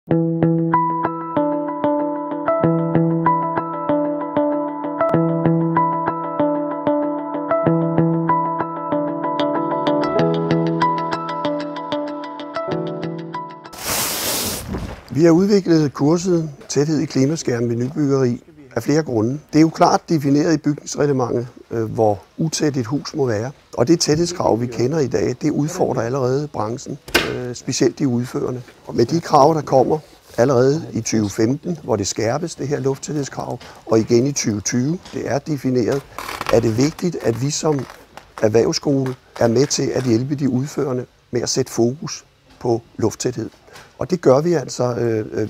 Vi har udviklet kurset Tæthed i klimaskærme ved nybyggeri af flere grunde. Det er jo klart defineret i bygningsreglementet, hvor utæt et hus må være. Og det tæthedskrav, vi kender i dag, det udfordrer allerede branchen, specielt de udførende. Og med de krav, der kommer allerede i 2015, hvor det skærpes, det her lufttæthedskrav, og igen i 2020, det er defineret, er det vigtigt, at vi som erhvervsskole er med til at hjælpe de udførende med at sætte fokus på lufttæthed. Og det gør vi altså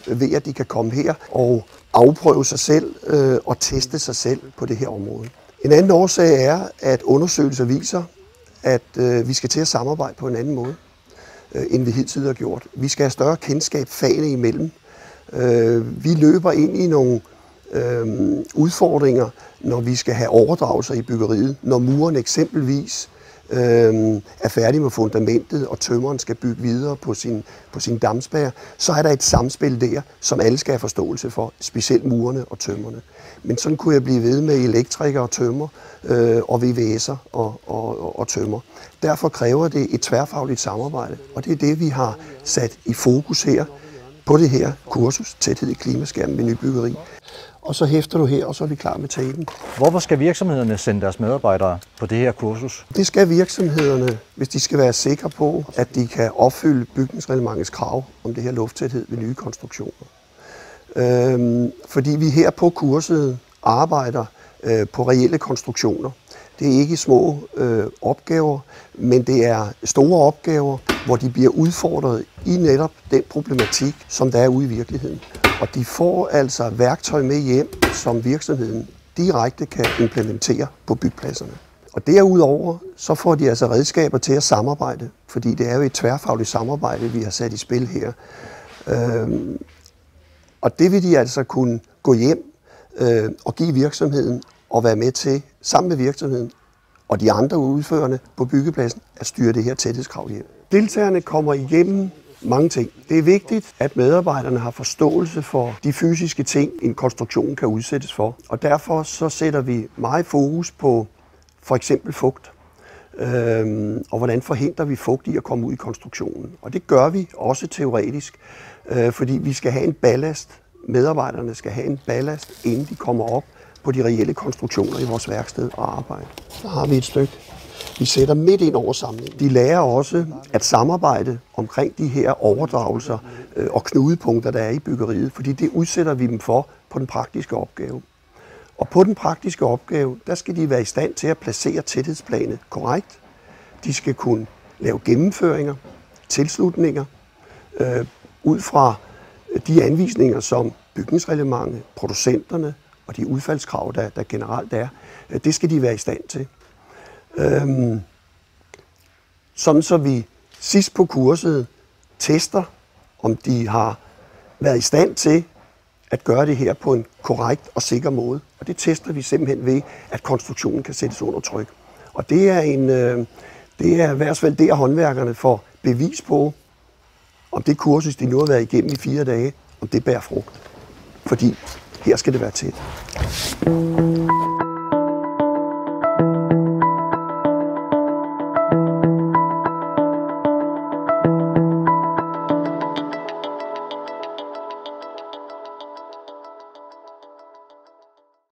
ved, at de kan komme her og afprøve sig selv og teste sig selv på det her område. En anden årsag er, at undersøgelser viser, at vi skal til at samarbejde på en anden måde, end vi hidtil har gjort. Vi skal have større kendskab fagene imellem. Vi løber ind i nogle udfordringer, når vi skal have overdragelser i byggeriet. Når muren eksempelvis er færdig med fundamentet, og tømmeren skal bygge videre på sin dammspærre, så er der et samspil der, som alle skal have forståelse for, specielt murerne og tømmerne. Men sådan kunne jeg blive ved med elektrikere og tømmer, og VVS'er og tømmer. Derfor kræver det et tværfagligt samarbejde, og det er det, vi har sat i fokus her på det her kursus, Tæthed i klimaskærme ved nybyggeri. Og så hæfter du her, og så er vi klar med tapen. Hvorfor skal virksomhederne sende deres medarbejdere på det her kursus? Det skal virksomhederne, hvis de skal være sikre på, at de kan opfylde bygningsreglementets krav om det her lufttæthed ved nye konstruktioner. Fordi vi her på kurset arbejder på reelle konstruktioner. Det er ikke små opgaver, men det er store opgaver, hvor de bliver udfordret i netop den problematik, som der er ude i virkeligheden. Og de får altså værktøj med hjem, som virksomheden direkte kan implementere på byggepladserne. Og derudover så får de altså redskaber til at samarbejde, fordi det er jo et tværfagligt samarbejde, vi har sat i spil her. Og det vil de altså kunne gå hjem og give virksomheden og være med til, sammen med virksomheden og de andre udførende på byggepladsen, at styre det her tæthedskrav hjem. Deltagerne kommer igennem mange ting. Det er vigtigt, at medarbejderne har forståelse for de fysiske ting, en konstruktion kan udsættes for. Og derfor så sætter vi meget fokus på for eksempel fugt. Og hvordan forhindrer vi fugt i at komme ud i konstruktionen. Og det gør vi også teoretisk, fordi vi skal have en ballast. Medarbejderne skal have en ballast, inden de kommer op på de reelle konstruktioner i vores værksted og arbejde. Så har vi et stykke, vi sætter midt ind over samlingen. De lærer også at samarbejde omkring de her overdragelser og knudepunkter, der er i byggeriet, fordi det udsætter vi dem for på den praktiske opgave. Og på den praktiske opgave, der skal de være i stand til at placere tæthedsplanet korrekt. De skal kunne lave gennemføringer, tilslutninger, ud fra de anvisninger, som bygningsreglementet, producenterne og de udfaldskrav, der generelt er, det skal de være i stand til. Sådan så vi sidst på kurset tester, om de har været i stand til at gøre det her på en korrekt og sikker måde. Og det tester vi simpelthen ved, at konstruktionen kan sættes under tryk. Og det er i hvert fald der håndværkerne får bevis på, om det kursus, de nu har været igennem i 4 dage, om det bærer frugt. Fordi her skal det være tæt.